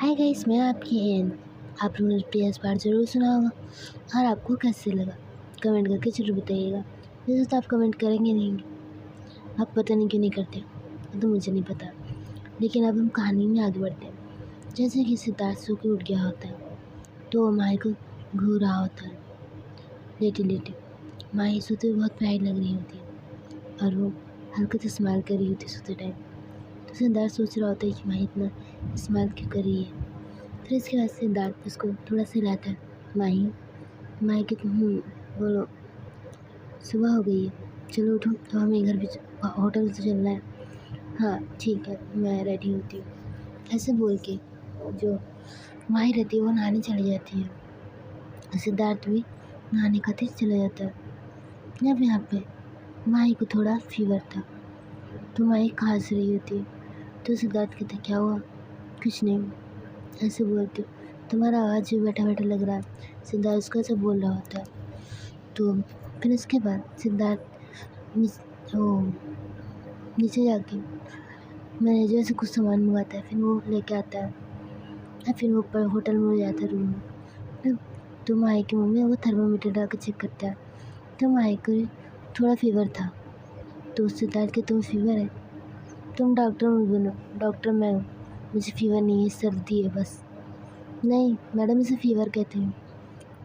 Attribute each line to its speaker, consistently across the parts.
Speaker 1: Hi guys, मैं आपकी N. आप लोगों ने PS पार्ट ज़रूर सुना होगा और आपको कैसे लगा कमेंट करके ज़रूर बताइएगा। वैसे तो आप कमेंट करेंगे नहीं, आप पता नहीं क्यों नहीं करते, वो तो मुझे नहीं पता। लेकिन अब हम कहानी में आगे बढ़ते हैं। जैसे कि सिद्धार्थ सो के उठ गया होता है तो वो माही को घूर रहा होता है लेटे लेटे। माही सोते हुए बहुत प्यारी लग रही होती है और वो हल्का सा स्माइल कर रही होती है सोते टाइम। तो सिद्धार्थ सोच रहा होता है कि माही इतना स्माइल क्यों कर रही है। फिर इसके बाद सिद्धार्थ उसको थोड़ा सा हिलाता है। माही माही के बोलो, सुबह हो गई है, चलो उठो, तो हमें घर भी होटल से चलना है। हाँ ठीक है, मैं रेडी होती हूँ। ऐसे बोल के जो माही रहती है वो नहाने चली जाती है। सिद्धार्थ भी नहाने खातिर चला जाता है। जब यहाँ पे माही को थोड़ा फीवर था तो माही खांस रही होती है। तो सिद्धार्थ कहता है, क्या हुआ? कुछ नहीं, ऐसे बोलते, तुम्हारा आवाज़ भी बैठा बैठा लग रहा है। सिद्धार्थ उसका सब बोल रहा होता है। तो फिर उसके बाद सिद्धार्थ नीचे जाके मैनेजर से कुछ सामान मंगाता है, फिर वो लेके आता है और फिर वो ऊपर होटल में जाता है रूम में। तो माही की मम्मी वो थर्मामीटर डाल के चेक करता है। तो माही को थोड़ा फीवर था। तो सिद्धार्थ के तुम्हें फीवर है? तुम डॉक्टर मत बनो। डॉक्टर मैं हूँ, मुझे फीवर नहीं है, सर्दी है बस। नहीं मैडम, इसे फीवर कहते हैं,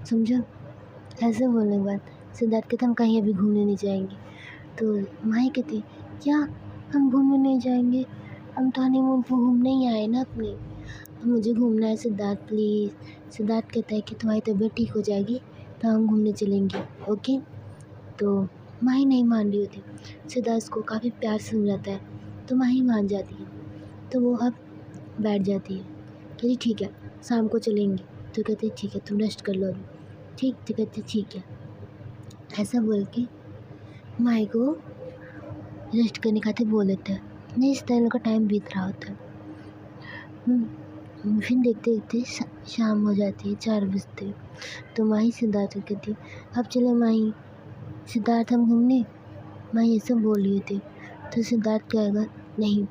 Speaker 1: समझो। ऐसे बोलने के बाद सिद्धार्थ कहते हम कहीं अभी घूमने नहीं जाएंगे। तो माही कहती, क्या हम घूमने नहीं जाएंगे? हम तो हनीमून पर घूमने ही आए ना अपने। अब मुझे घूमना है सिद्धार्थ, प्लीज़। सिद्धार्थ कहता है कि तुम्हारी तबीयत ठीक हो जाएगी तो हम घूमने चलेंगे, ओके। तो माही नहीं मान रही होती। सिद्धार्थ को काफ़ी प्यार से समझाता है तो माही मान जाती है। तो वो अब बैठ जाती है, कहती ठीक है शाम को चलेंगे। तो कहते ठीक है, तुम रेस्ट कर लो अभी। ठीक, तो कहते ठीक है। ऐसा बोल के माही को रेस्ट करने खातिर बोल देता है। नहीं, इस तरह का टाइम बीत रहा होता है। फिर देखते देखते शाम हो जाती है, 4 बजते। तो माही सिद्धार्थ को कहती अब चले माही, सिद्धार्थ हम घूमने। माही ये सब बोल रही थी। तो सिद्धार्थ कहेगा नहीं,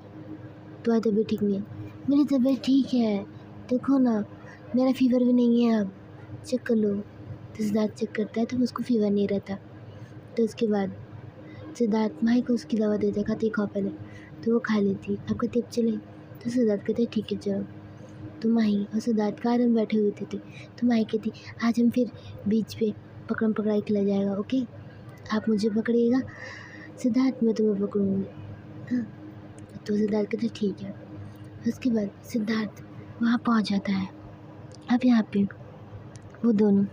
Speaker 1: तुम्हारी तबीयत ठीक नहीं है। मेरी तबीयत ठीक है, देखो ना, मेरा फीवर भी नहीं है, अब चेक कर लो। तो सिद्धार्थ चेक करता है तो उसको फीवर नहीं रहता। तो उसके बाद सिद्धार्थ माही को उसकी दवा देता है, खाती खाओ पहले। तो वो खा लेती। अब कहते अब चले। तो सिद्धार्थ कहते ठीक है चलो। तो माही और सिद्धार्थ कार में बैठे हुए थे। तो माही कहती आज हम फिर बीच पे पकड़म पकड़ाई खेला जाएगा, ओके। आप मुझे पकड़िएगा सिद्धार्थ, मैं तुम्हें पकड़ूंगी, हाँ। तो सिद्धार्थ कहते ठीक है। उसके बाद सिद्धार्थ वहाँ पहुँच जाता है। अब यहाँ पे वो दोनों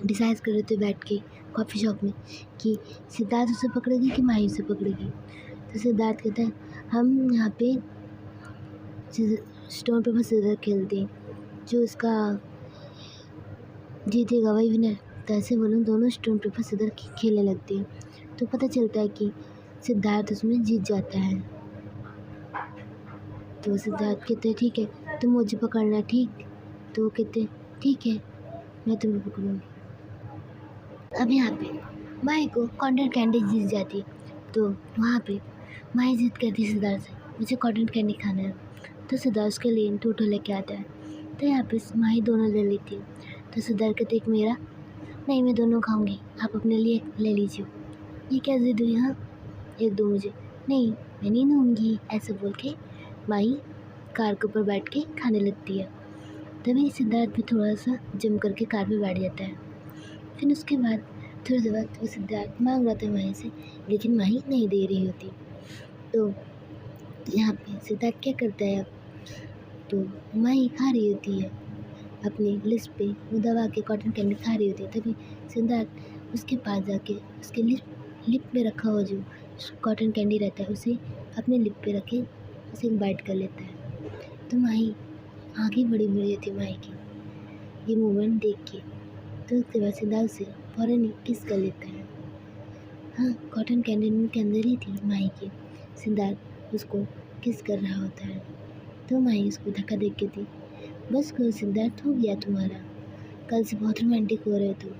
Speaker 1: डिसाइड कर रहे थे बैठ के कॉफ़ी शॉप में कि सिद्धार्थ उसे पकड़ेगी कि माही उसे पकड़ेगी। तो सिद्धार्थ कहता है हम यहाँ पे स्टोन पेपर सीजर खेलते हैं, जो उसका जीतेगा वही विनर। तो ऐसे बोलूँ दोनों स्टोन पेपर सीजर खेलने लगते हैं। तो पता चलता है कि सिद्धार्थ उसमें जीत जाता है। तो सिद्धार्थ कहते ठीक है तुम मुझे पकड़ना, ठीक। तो वो कहते ठीक है मैं तुम्हें पकड़ूंगी। अब यहाँ पे माही को कॉटन कैंडी जीत जाती है। तो वहाँ पे माही जिद करती है सिद्धार्थ से, मुझे कॉटन कैंडी खाना है। तो सिद्धार्थ के लिए टूटो लेके आता है। तो यहाँ पे माही दोनों ले लेती है। तो सिद्धार्थ कहते एक मेरा, नहीं मैं दोनों खाऊंगी, आप अपने लिए ले लीजिए। ये क्या जिद हुई? हाँ, एक दो मुझे, नहीं मैं नहीं दूँगी। ऐसे बोल के माही कार के ऊपर बैठ के खाने लगती है। तभी सिद्धार्थ भी थोड़ा सा जम करके कार पे बैठ जाता है। फिर उसके बाद थोड़ी देर बाद वो सिद्धार्थ मांग रहा था माही से, लेकिन माही नहीं दे रही होती। तो यहाँ पे सिद्धार्थ क्या करता है, अब तो माही खा रही होती है अपनी लिस्ट पे वो दबा के कॉटन कैंडी खा रही होती है। तभी सिद्धार्थ उसके पास जाके उसके लिप पे रखा हुआ जो कॉटन कैंडी रहता है उसे अपने लिप पे रखे उसे बाइट कर लेता है। तो माही आँखें बड़ी बड़ी होती है माही की ये मूवमेंट देख के। तो उसके बाद सिद्धार्थ से फ़ौरन ही किस कर लेता है। हाँ, कॉटन कैंडी के अंदर ही थी माही के। सिद्धार्थ उसको किस कर रहा होता है। तो माही उसको धक्का देख के थी, बस करो सिद्धार्थ, हो गया तुम्हारा, कल से बहुत रोमांटिक हो रहे तुम।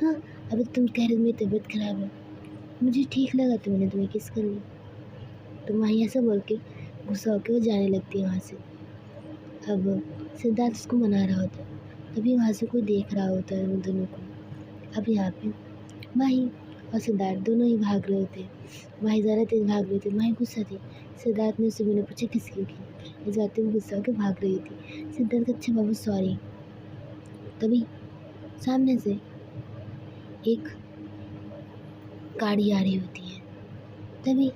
Speaker 1: हाँ, अभी तुम कह रहे मेरी तबीयत खराब है, मुझे ठीक लगा तो मैंने तुम्हें किस कर ली। तो माही ऐसा बोल के गुस्सा होकर वो जाने लगती है वहाँ से। अब सिद्धार्थ उसको मना रहा होता है, तभी वहाँ से कोई देख रहा होता है उन दोनों को। अब यहाँ पे माही और सिद्धार्थ दोनों ही भाग रहे होते हैं। माही ज़्यादा तेज भाग रही थी, माही गुस्सा थी। सिद्धार्थ ने उससे बिना पूछे किस क्यों की, इस बात पे वो गुस्सा होकर भाग रही थी। सिद्धार्थ का अच्छा बाबू सॉरी। तभी सामने से एक गाड़ी आ रही होती है। तभी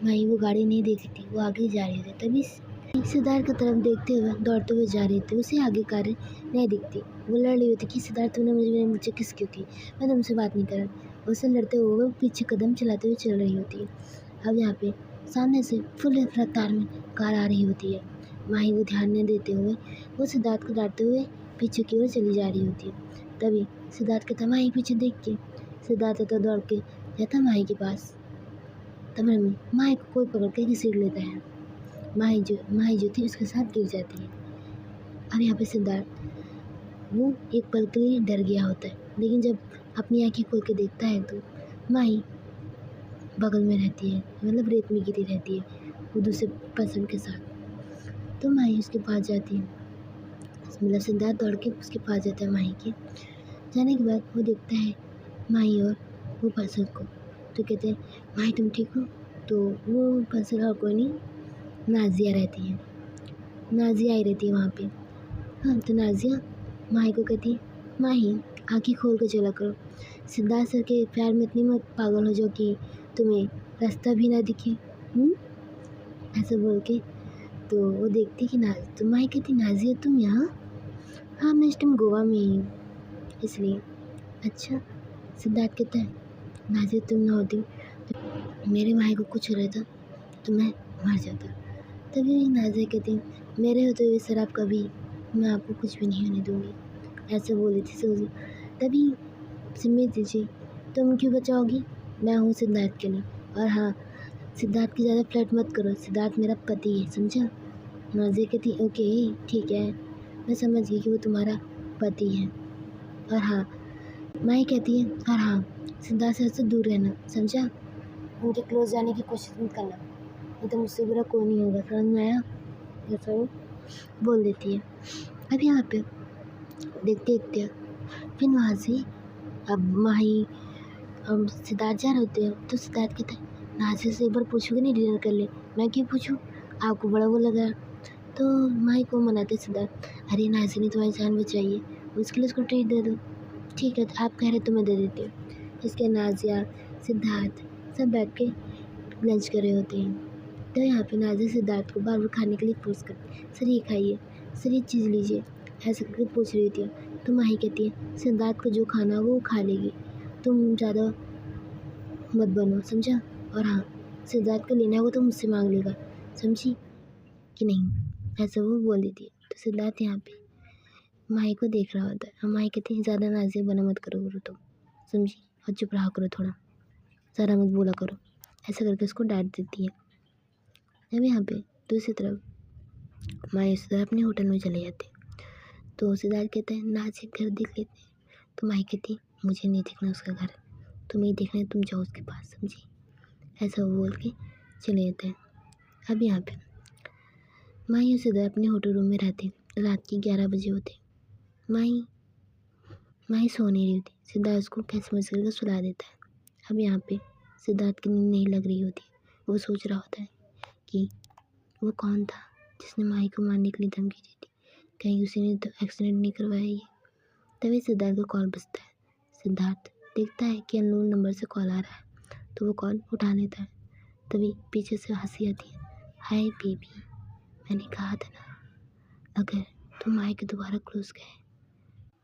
Speaker 1: माही वो गाड़ी नहीं देखी थी, वो आगे जा रही थी। तभी सिद्धार्थ की तरफ देखते हुए दौड़ते हुए जा रही थी। उसे आगे कार नहीं दिखती। वो लड़ रही होती कि सिद्धार्थ तुमने मुझे किस क्यों की, मैं तुमसे बात नहीं कर रहा। उससे लड़ते हुए वो पीछे कदम चलाते हुए चल रही होती है। अब यहाँ पे सामने से फुल रफ्तार में कार आ रही होती है। माही वो ध्यान नहीं देते हुए वो सिद्धार्थ को डांटते हुए पीछे की ओर चली जा रही होती है। तभी सिद्धार्थ कहता माही पीछे देख के। सिद्धार्थ तो दौड़ के जाता माही के पास। तब माही को कोई पकड़ के घसीट लेता है। माही जो थी उसके साथ गिर जाती है। अब यहाँ पे सिद्धार्थ वो एक पल के लिए डर गया होता है, लेकिन जब अपनी आंखें खोल के देखता है तो माही बगल में रहती है, मतलब रेत में गिरी रहती है वो दूसरे पर्सन के साथ। तो माही उसके पास जाती है, मतलब सिद्धार्थ दौड़ के उसके पास जाता है माही के। जाने के बाद वो देखता है माही और वो पर्सन को, तो कहते हैं माही तुम ठीक हो? तो वो पर्सन और कोई नहीं, नाजिया रहती है। नाजिया आई रहती है वहाँ पे। हाँ, तो नाजिया माही को कहती है माही आँखें खोल कर चला करो। सिद्धार्थ सर के प्यार में इतनी मत पागल हो जाओ कि तुम्हें रास्ता भी ना दिखे। ऐसा बोल के तो वो देखती कि तो माही कहती नाजिया तुम यहाँ? हाँ मैं इस टाइम गोवा में ही हूँ इसलिए। अच्छा। सिद्धार्थ कहता है नाजिया तुम ना होती तो मेरे माही को कुछ हो रहता तो मैं मर जाता। तभी नाजिया कहती मेरे होते हुए सर आप कभी मैं आपको कुछ भी नहीं होने दूँगी, ऐसे बोली थी सोची। तभी सिम्मी दीजिए तुम क्यों बचाओगी? मैं हूँ सिद्धार्थ के लिए। और हाँ, सिद्धार्थ की ज़्यादा फ्लर्ट मत करो, सिद्धार्थ मेरा पति है, समझा? नाज़िया कहती ओके ठीक है, मैं समझ गई कि वो तुम्हारा पति है। और हाँ, माही कहती है और हाँ, सिद्धार्थ सर से दूर रहना, समझा? उनके क्लोज जाने की कोशिश मत करना, नहीं तो मुझसे बुरा कोई नहीं होगा, समझ में आया? ऐसा वो बोल देती है। अब यहाँ पे देखते देखते फिर वहाँ से अब माही सिद्धार्थ जा रहे होते हैं। तो सिद्धार्थ कहता है नाज़िया से एक बार पूछोगे नहीं डिनर कर ले। मैं क्यों पूछूं, आपको बड़ा वो लगा। तो माही को मनाते सिद्धार्थ अरे नाज़िया ने तुम्हारी जान बचाई है, उसके लिए उसको ट्रीट दे दो। ठीक है तो आप कह रहे तो मैं दे देती हूँ। इसके नाज़िया सिद्धार्थ सब बैठ के लंच कर रहे होते हैं। तो यहाँ पे नाज़िया सिद्धार्थ को बार बार खाने के लिए फोर्स करती सर ये खाइए, सर ये चीज़ लीजिए, ऐसा करके पूछ रही थी। तो माही कहती है सिद्धार्थ को जो खाना वो खा लेगी, तुम ज़्यादा मत बनो, समझा? और हाँ, सिद्धार्थ को लेना होगा तो मुझसे मांग लेगा, समझी कि नहीं? ऐसा वो बोल देती है। तो सिद्धार्थ यहाँ पे माही को देख रहा होता है और माही कहती है ज़्यादा नाज़िया बना मत करो तुम, समझी? और चुप रहा करो, थोड़ा ज़्यादा मत बोला करो, ऐसा करके उसको डांट देती है। अब यहाँ पे दूसरी तरफ माही सिद्धार्थ अपने होटल में चले जाते हैं। तो सिद्धार्थ कहता है नाज़िया घर देख लेते हैं। तो माही कहती है मुझे नहीं देखना उसका घर, तुम्हें देखना है तुम जाओ उसके पास, समझी? ऐसा वो बोल के चले जाते हैं। अब यहाँ पे माही और सिद्धार्थ अपने होटल रूम में रहते हैं। रात के 11 बजे होते। माही सो नहीं रही होती, सिद्धार्थ उसको कैसे मस्कर करके सुला देता है। अब यहाँ पे सिद्धार्थ की नींद नहीं लग रही होती, वो सोच रहा होता है कि वो कौन था जिसने माही को मारने के लिए धमकी दी थी, कहीं उसी ने तो एक्सीडेंट नहीं करवाया ये। तभी सिद्धार्थ का कॉल बजता है। सिद्धार्थ देखता है कि अननोन नंबर से कॉल आ रहा है, तो वो कॉल उठा लेता है। तभी पीछे से हंसी आती है, हाय बेबी, मैंने कहा था ना अगर तुम माही के दोबारा क्लोज गए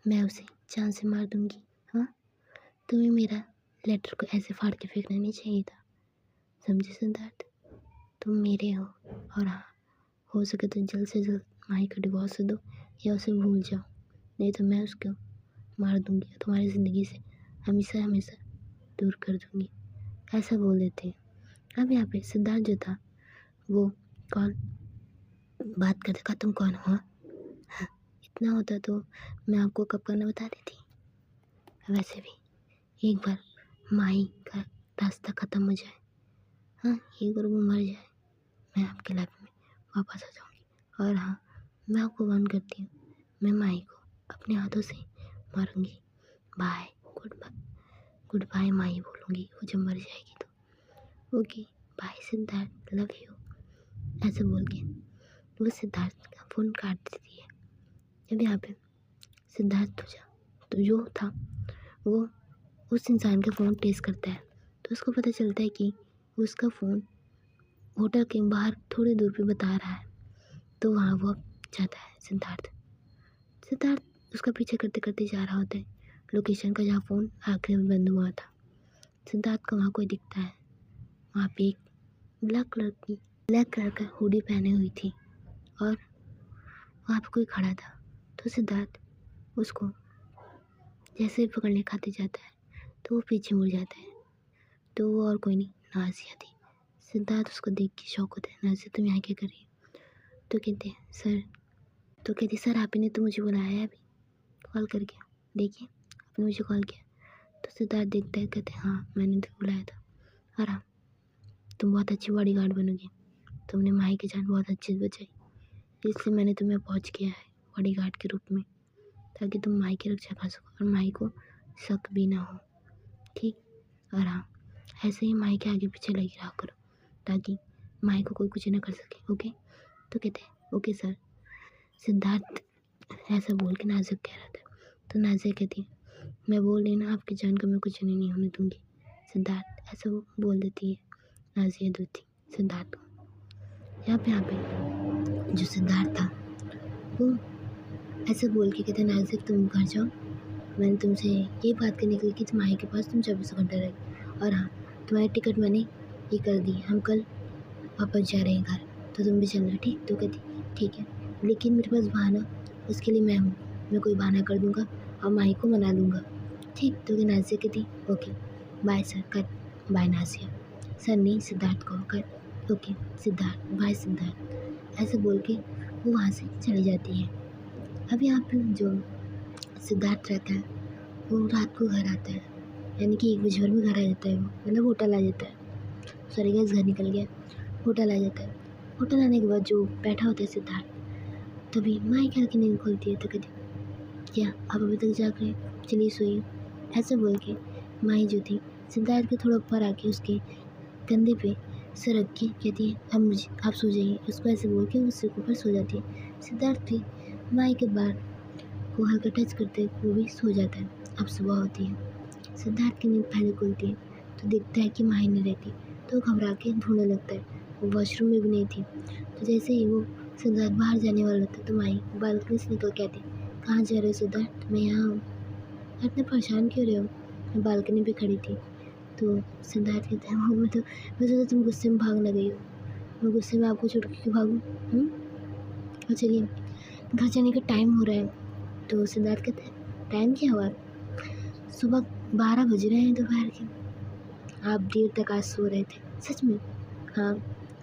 Speaker 1: मैं उसे जान से मार दूंगी। हाँ, तुम्हें मेरा लेटर को ऐसे फाड़ के फेंकना नहीं चाहिए था, समझे सिद्धार्थ? तुम मेरे हो। और हाँ, हो सके तो जल्द से जल्द माही का डिवोर्स दो या उसे भूल जाओ, नहीं तो मैं उसको मार दूंगी और तुम्हारी ज़िंदगी से हमेशा हमेशा दूर कर दूंगी, ऐसा बोल देते हैं। अब यहाँ पे सिद्धार्थ जो था वो कॉल बात करते का तुम कौन हो? इतना होता तो मैं आपको कब करना बता देती। वैसे भी एक बार माही का रास्ता ख़त्म हो जाए, हाँ, एक बार वो मर जाए, मैं आपकी लाइफ में वापस आ जाऊँगी। और हाँ, मैं आपको वार्न करती हूँ, मैं माही को अपने हाथों से मारूंगी। बाय, गुड बाय माही बोलूँगी वो जब मर जाएगी तो। Okay, bye Siddharth, love you. ऐसे बोल के वो सिद्धार्थ का फ़ोन काट देती है। अब यहाँ पे सिद्धार्थ तो जो था वो उस इंसान का फ़ोन टेस्ट करता है, तो उसको पता चलता है कि उसका फ़ोन होटल के बाहर थोड़ी दूर पे बता रहा है। तो वहाँ वो जाता है सिद्धार्थ उसका पीछे करते करते जा रहा होता है लोकेशन का जहाँ फ़ोन आखिरी में बंद हुआ था। सिद्धार्थ को वहाँ कोई दिखता है, वहाँ पे एक ब्लैक कलर का हुडी पहने हुई थी और वहाँ पे कोई खड़ा था। तो सिद्धार्थ उसको जैसे ही पकड़ने खाते जाता है तो वो पीछे मुड़ जाता है। तो वो और कोई नहीं, नाज़िया थी। सिद्धार्थ उसको देख के शॉक होता है, नाज़िया तुम यहाँ क्या कर रही हो? तो कहती सर आप ही ने तो मुझे बुलाया है अभी कॉल करके, देखिए आपने मुझे कॉल किया। तो सिद्धार्थ देखता है, कहते हाँ मैंने तो बुलाया था। और हाँ, तुम बहुत अच्छी बॉडीगार्ड बनोगी, तुमने माही की जान बहुत अच्छे से बचाई, इसलिए मैंने तुम्हें अपॉइंट किया है बॉडीगार्ड के रूप में, ताकि तुम माही की रक्षा कर सको और माही को शक भी ना हो, ठीक। और हाँ, ऐसे ही माही के आगे पीछे लगी रहा करो ताकि माही को कोई कुछ ना कर सके, ओके। तो कहते हैं ओके सर। सिद्धार्थ ऐसा बोल के नाज़िया कह रहा था। तो नाज़िया कहती है मैं बोल रही ना आपकी जान को मैं कुछ नहीं होने दूंगी। सिद्धार्थ ऐसा वो बोल देती है नाज़िया दूती सिद्धार्थ को। यहाँ पे जो सिद्धार्थ था वो ऐसे बोल के कहते नाज़िया तुम घर जाओ, मैंने तुमसे ये बात करने के लिए कि तुम्हारे के पास तुम 24 घंटे रहे। और हाँ, तुम्हारी टिकट मैंने ये कर दी, हम कल वापस जा रहे हैं घर, तो तुम भी चलना, ठीक। तो कहती ठीक है, लेकिन मेरे पास बहाना उसके लिए मैं हूँ, मैं कोई बहाना कर दूँगा और माही को मना दूँगा, ठीक। तो नाज़िया कहती ओके बाय सर, कर बाय नाज़िया। सर नहीं सिद्धार्थ को कर, ओके सिद्धार्थ, बाय सिद्धार्थ। ऐसे बोल के वो वहाँ से चली जाती है। अब यहाँ पे जो सिद्धार्थ रहता है वो रात को घर आता है, यानी कि 1 बजे भर में घर आ जाता है। वो मतलब होटल आ जाता है, सॉरी गाइस घर निकल गया, होटल आ जाता है। होटल आने के बाद जो बैठा होता है सिद्धार्थ, तभी माही ख्याल की नींद खुलती है। तो कहती क्या आप अभी तक जाग रहे हैं, चलिए सोइए। ऐसे बोल के माही जो थी सिद्धार्थ के थोड़ा ऊपर आके उसके कंधे पे सर रख के कहती है अब मुझे आप सो जाइए। उसको ऐसे बोल के उसके ऊपर सो जाती है। सिद्धार्थ भी माही के बाल को हल्का टच करते वो भी सो जाता है। अब सुबह होती है, सिद्धार्थ की नींद पहले खुलती है तो देखता है कि माही नहीं रहती, तो घबरा के ढूंढने लगता है। वो वॉशरूम में भी नहीं थी। तो जैसे ही वो सिद्धार्थ बाहर जाने वाला था तो माही बालकनी से निकल के आती, कहाँ जा रहे हो सिद्धार्थ? मैं यहाँ हूँ। इतने परेशान क्यों रहे हो? मैं बालकनी पे खड़ी थी। तो सिद्धार्थ कहता है मैं सोचा तुम गुस्से में भाग ना गई हो, मैं गुस्से में आपको छोड़ के क्यों भागूँ? और चलिए घर जाने का टाइम हो रहा है। तो सिद्धार्थ कहता है टाइम क्या हुआ? सुबह 12 बज रहे हैं दोपहर के, आप देर तक आज सो रहे थे? सच में? हाँ,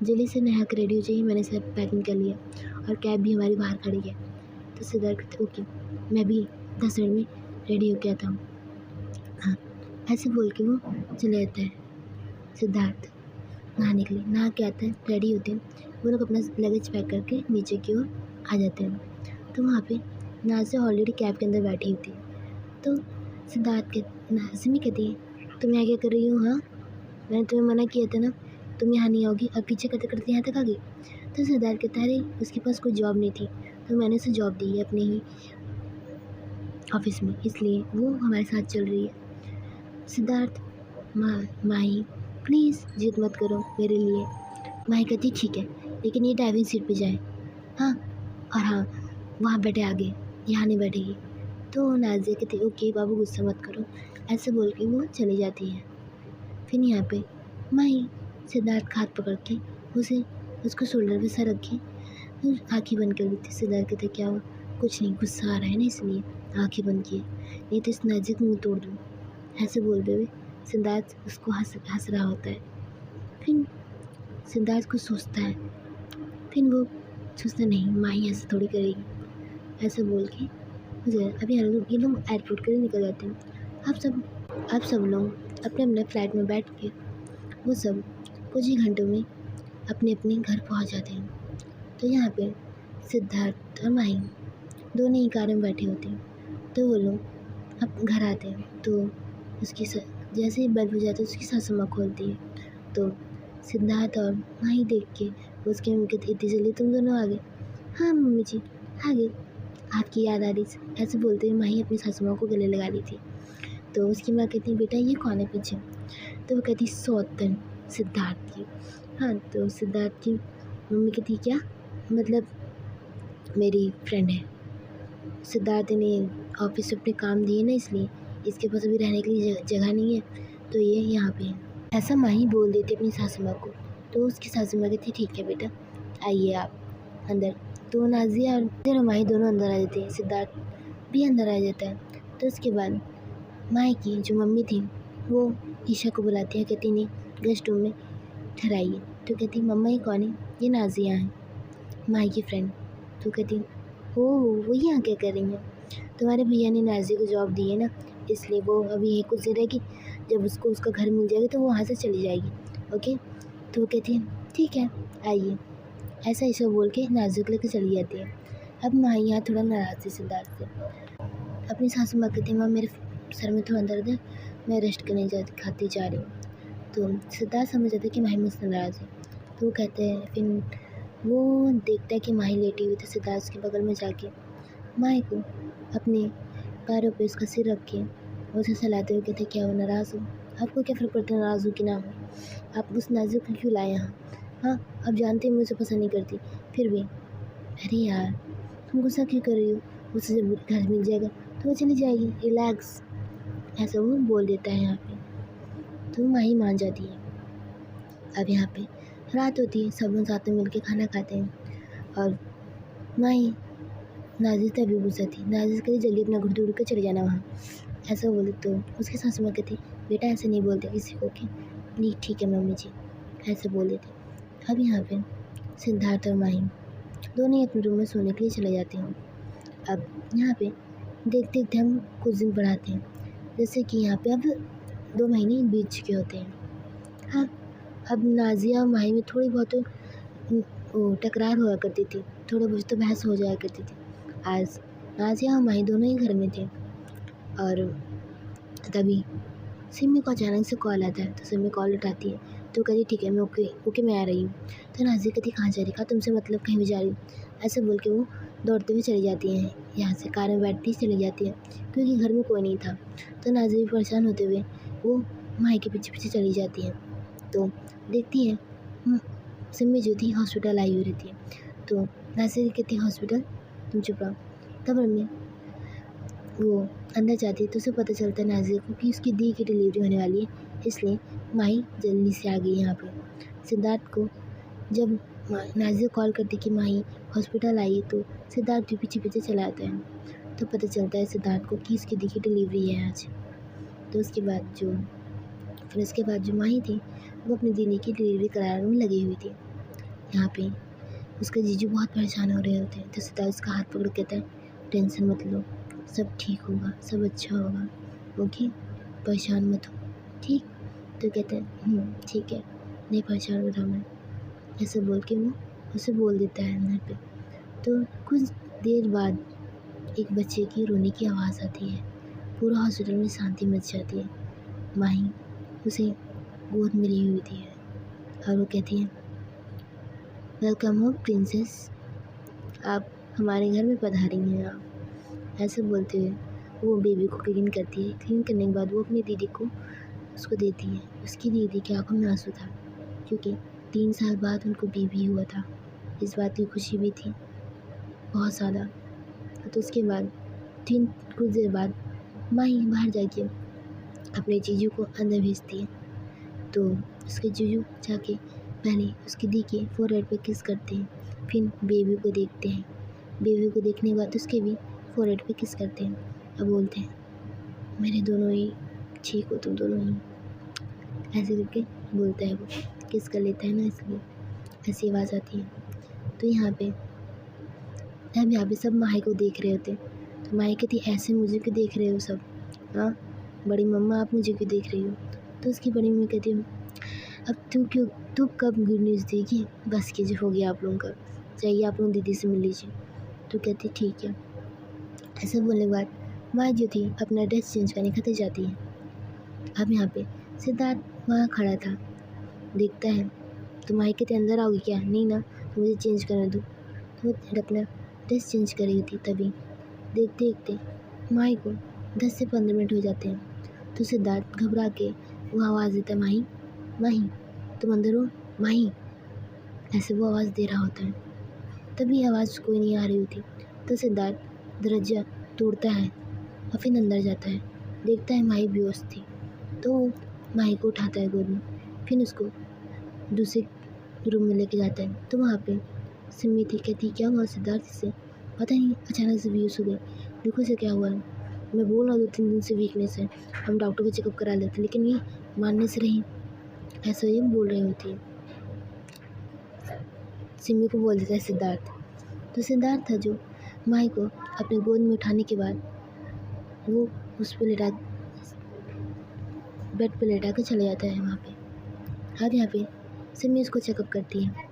Speaker 1: जल्दी से नहा के रेडी हो जाइए, मैंने सब पैकिंग कर लिया और कैब भी हमारी बाहर खड़ी है। तो सिद्धार्थ कहते ओके, मैं भी 10 मिनट में रेडी हो के आता हूँ। हाँ, ऐसे बोल के वो चले जाता है। सिद्धार्थ नहाने के लिए नहा के आता है, रेडी होते हैं, वो लोग अपना लगेज पैक करके नीचे की ओर आ जाते हैं। तो वहाँ पे नाज़िया ऑलरेडी कैब के अंदर बैठी होती है। तो सिद्धार्थ के नाज़िया कहती है तुम यहाँ क्या कर रही हो? हाँ, मैंने तुम्हें मना किया था ना, तुम यहाँ नहीं आओगी, अब पीछे करते करते यहाँ तक आ गई। तो सिद्धार्थ कहता है अरे उसके पास कोई जॉब नहीं थी तो मैंने उसे जॉब दी है अपने ही ऑफिस में, इसलिए वो हमारे साथ चल रही है। सिद्धार्थ माही प्लीज़ जिद मत करो मेरे लिए। माही कहती ठीक है, लेकिन ये ड्राइविंग सीट पे जाए। हाँ, और हाँ वहाँ बैठे आगे, यहाँ नहीं बैठेगी। तो नाज़िया कहती ओके बाबू गुस्सा मत करो। ऐसे बोल के वो चली जाती है। फिर यहाँ पे माही सिद्धार्थ का हाथ पकड़ के उसको शोल्डर पे सर रखे आँखें बंद कर लेती। सिद्धार्थ कहते क्या हुआ? कुछ नहीं, गुस्सा आ रहा है ना इसलिए आँखें बंद किए, नहीं तो इस नाज़िया का मुँह तोड़ दूँ। ऐसे बोलते हुए सिद्धार्थ उसको हंस रहा होता है। फिर सिद्धार्थ को सोचता है, फिर वो सोचता नहीं माही ऐसे थोड़ी करेगी। ऐसे बोल के अभी ये लोग एयरपोर्ट के लिए निकल जाते हैं। आप सब लोग अपने अपने फ्लाइट में बैठ के वो सब कुछ ही घंटों में अपने अपने घर पहुंच जाते हैं। तो यहाँ पे सिद्धार्थ और माही दोनों ही कार में बैठे होते हैं। तो वो लोग अब घर आते हैं तो जैसे ही बल्ब हो जाता है उसकी सासू माँ खोलती है। तो सिद्धार्थ और माही देख के उसके मम्मी कहती इतनी जल्दी तुम दोनों आ गए। हाँ मम्मी जी आ गए, आपकी याद आ रही थी, ऐसे बोलते हुए माही अपनी सासू माँ को गले लगा रही थी। तो उसकी माँ कहती बेटा ये कौन है पीछे? तो वो कहती सौतन सिद्धार्थ की। हाँ तो सिद्धार्थ की मम्मी कहती क्या मतलब मेरी फ्रेंड है। सिद्धार्थ ने ऑफिस से अपने काम दिए ना, इसलिए इसके पास अभी रहने के लिए जगह नहीं है तो ये यहाँ पे है, ऐसा माही बोल देती अपनी सासू माँ को। तो उसकी सासू माँ कहती ठीक है बेटा आइए आप अंदर। तो नाजिया और माही दोनों अंदर आ जाते हैं, सिद्धार्थ भी अंदर आ जाता है। तो उसके बाद माही की जो मम्मी थी वो ईशा को बुलाती है, कहती नहीं गेस्ट रूम में ठहराइए। तो कहती मम्मा ये कौन है? ये नाजिया है माही की फ्रेंड। तो कहती ओ वो यहाँ क्या कर रही हैं? तुम्हारे भैया ने नाजिया को जॉब दी है ना, इसलिए वो अभी यहीं कुछ देर रहेगी, जब उसको उसका घर मिल जाएगा तो वो वहाँ से चली जाएगी। ओके। तो वो कहती है ठीक है आइए, ऐसा ऐसा बोल के नाजिया को लेकर चली जाती है। अब माही यहाँ थोड़ा नाराज़ थी सिद्धार्थ से। अपनी सासू माँ कहती माँ मेरे सर में थोड़ा दर्द है, मैं रेस्ट करने खाती जा रही हूँ। तो सिद्धार्थ समझ जाता है कि माही मुझसे नाराज़ है। तो वो कहते हैं फिर वो देखता है कि माही लेटी हुई, तो सिद्धार्थ के बगल में जाके माही को अपने पैरों पे उसका सिर रख के उसे सहलाते हुए कहते क्या वो नाराज़ हो? आपको क्या फ़र्क पड़ता है नाराज़ हो कि ना हो? आप उस नाजुक को क्यों लाए यहाँ? हाँ आप जानते हैं मुझे पसंद नहीं करती, फिर भी अरे यार तुम गुस्सा क्यों कर रही हो? उसे जब घर मिल जाएगा तो वो चली जाएगी, रिलैक्स, ऐसा वो बोल देता है यहाँ पे। तो माही मान जाती है। अब यहाँ पे रात होती है, सब लोग साथ में मिलकर खाना खाते हैं और माही नाजिर तभी गुस्सा थी। नाजिर कहती जल्दी अपना घुट उड़ कर चले जाना वहाँ, ऐसा बोले। तो उसके सासू माँ कहती बेटा ऐसे नहीं बोलते किसी को कि नहीं ठीक है मम्मी जी, ऐसे बोल देते। अब यहाँ पे सिद्धार्थ और माही दोनों ही अपने रूम में सोने के लिए चले जाते हैं। अब यहाँ पे देखते देखते हम कुछ दिन बढ़ाते हैं, जैसे कि यहाँ पे अब 2 महीने बीत चुके होते हैं। हाँ अब नाजिया और माही में थोड़ी बहुत टकरार हुआ करती थी, थोड़ी बहुत तो बहस हो जाया करती थी। आज नाजिया और माही दोनों ही घर में थे और तभी सिमी को अचानक से कॉल आता है। तो सिमी कॉल उठाती है तो कहती ठीक है मैं ओके मैं आ रही हूँ। तो नाजिया कहती कहाँ जा रही? कहा तुमसे मतलब कहीं भी जा रही हूँ, ऐसे बोल के वो दौड़ते हुए चली जाती हैं, यहाँ से कार में बैठती चली जाती है क्योंकि घर में कोई नहीं था। तो नाजिया परेशान होते हुए वो माही के पीछे पीछे चली जाती है। तो देखती है सिमी जो थी हॉस्पिटल आई हुई रहती है। तो नाजिया कहती हॉस्पिटल, तुम चुप रहो। तब में वो अंदर जाती है तो उसे पता चलता है नाजिया को कि उसकी दी की डिलीवरी होने वाली है, इसलिए माही जल्दी से आ गई यहाँ पे। सिद्धार्थ को जब नाजिया कॉल करती कि माही हॉस्पिटल आई है तो सिद्धार्थ भी पीछे पीछे चला आता है। तो पता चलता है सिद्धार्थ को कि उसकी दी की डिलीवरी है आज। तो उसके बाद जो माही थी वो अपनी दीदी की डिलीवरी कराने में लगी हुई थी। यहाँ पे उसका जीजू बहुत परेशान हो रहे होते हैं। तो सिद्धार्थ उसका हाथ पकड़ कहता है टेंशन मत लो, सब ठीक होगा, सब अच्छा होगा, ओके परेशान मत हो, ठीक? तो कहते हैं ठीक है नहीं परेशान हो रहा मैं, ऐसे बोल के वो उसे बोल देता है अंदर पे। तो कुछ देर बाद एक बच्चे की रोने की आवाज़ आती है, पूरा हॉस्पिटल में शांति मच जाती है। माही उसे गोद में ली हुई थी और वो कहती है वेलकम हो प्रिंसेस, आप हमारे घर में पधारी हैं आप, ऐसे बोलते हुए वो बेबी को क्लीन करती है। क्लीन करने के बाद वो अपनी दीदी को उसको देती है। उसकी दीदी की आंखों में आंसू था क्योंकि 3 साल बाद उनको बेबी हुआ था, इस बात की खुशी भी थी बहुत ज़्यादा। तो उसके बाद कुछ देर बाद माही बाहर जाके अपने जीजू को अंदर भेजती है। तो उसके जीजू जाके पहले उसकी दी के फोरहेड पे किस करते हैं, फिर बेबी को देखते हैं। बेबी को देखने के बाद उसके भी फोरहेड पे किस करते हैं और बोलते हैं मेरे दोनों ही ठीक हो तुम दोनों ही, ऐसे करके बोलता है। वो किस कर लेता है ना, इसलिए ऐसी आवाज़ आती है। तो यहाँ पे सब माही को देख रहे होते। तो माही कहती ऐसे मुझे क्यों देख रहे हो सब? हाँ बड़ी मम्मा आप मुझे क्यों देख रही हो? तो उसकी बड़ी मम्मी कहती अब तू कब गुड न्यूज़ देगी? बस कीजिए हो गया आप लोगों का, चाहिए आप लोग दीदी से मिल लीजिए। तो कहती ठीक है। ऐसा बोलने के बाद माही जो थी अपना ड्रेस चेंज करने खातिर जाती है। अब यहाँ पे सिद्धार्थ वहाँ खड़ा था, देखता है तो माही कहते अंदर आओगी क्या? नहीं ना, तो मुझे चेंज करने दो। तो वो अपना ड्रेस चेंज कर रही थी, तभी देखते देखते माही को 10 से 15 मिनट हो जाते हैं। तो सिद्धार्थ घबरा के वो आवाज़ देता है, माही माही तुम अंदर हो माही, ऐसे वो आवाज़ दे रहा होता है। तभी आवाज़ कोई नहीं आ रही होती। तो सिद्धार्थ दरवाजा तोड़ता है और फिर अंदर जाता है, देखता है माही बेहोश थी। तो वो माही को उठाता है गोद में, फिर उसको दूसरे रूम में लेके जाता है। तो वहाँ पे सिमी थी, कहती क्या हुआ सिद्धार्थ से? पता नहीं अचानक से बेहोश हो गए, देखो से क्या हुआ है। मैं बोल रहा हूँ 2-3 दिन से वीकनेस है, हम डॉक्टर को चेकअप करा लेते, लेकिन ये मानने से रही, ऐसा ये बोल रही होती है। सिमी को बोल देता है सिद्धार्थ। तो सिद्धार्थ था जो माही को अपने गोद में उठाने के बाद वो उस पर लेटा बेड पे लेटा कर चले जाता है वहाँ पे। अब यहाँ पे सिमी उसको चेकअप करती है।